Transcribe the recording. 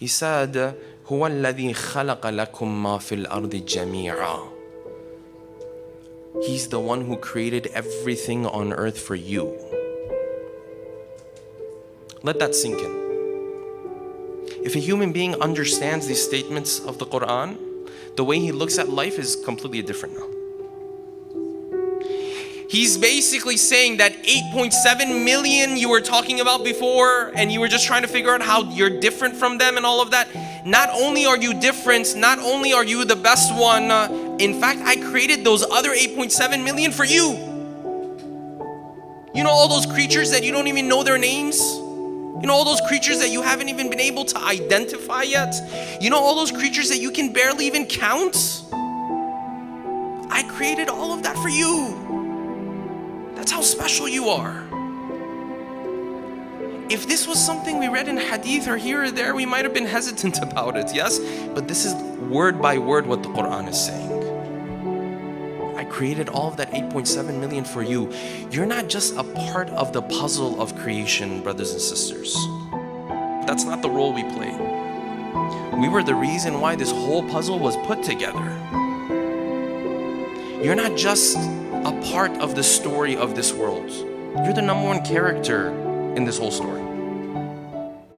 He said, هو الذي خلق لكم ما في الأرض جميعا. He's the one who created everything on earth for you. Let that sink in. If a human being understands these statements of the Quran, the way he looks at life is completely different now. He's basically saying that 8.7 million you were talking about before, and you were just trying to figure out how you're different from them and all of that. Not only are you different, not only are you the best one, in fact, I created those other 8.7 million for you. You know all those creatures that you don't even know their names? You know all those creatures that you haven't even been able to identify yet? You know all those creatures that you can barely even count? I created all of that for you. That's how special you are. If this was something we read in hadith or here or there, we might have been hesitant about it, yes? But this is word by word what the Quran is saying. I created all of that 8.7 million for you. You're not just a part of the puzzle of creation, brothers and sisters. That's not the role we play. We were the reason why this whole puzzle was put together. You're not just a part of the story of this world. You're the number one character in this whole story.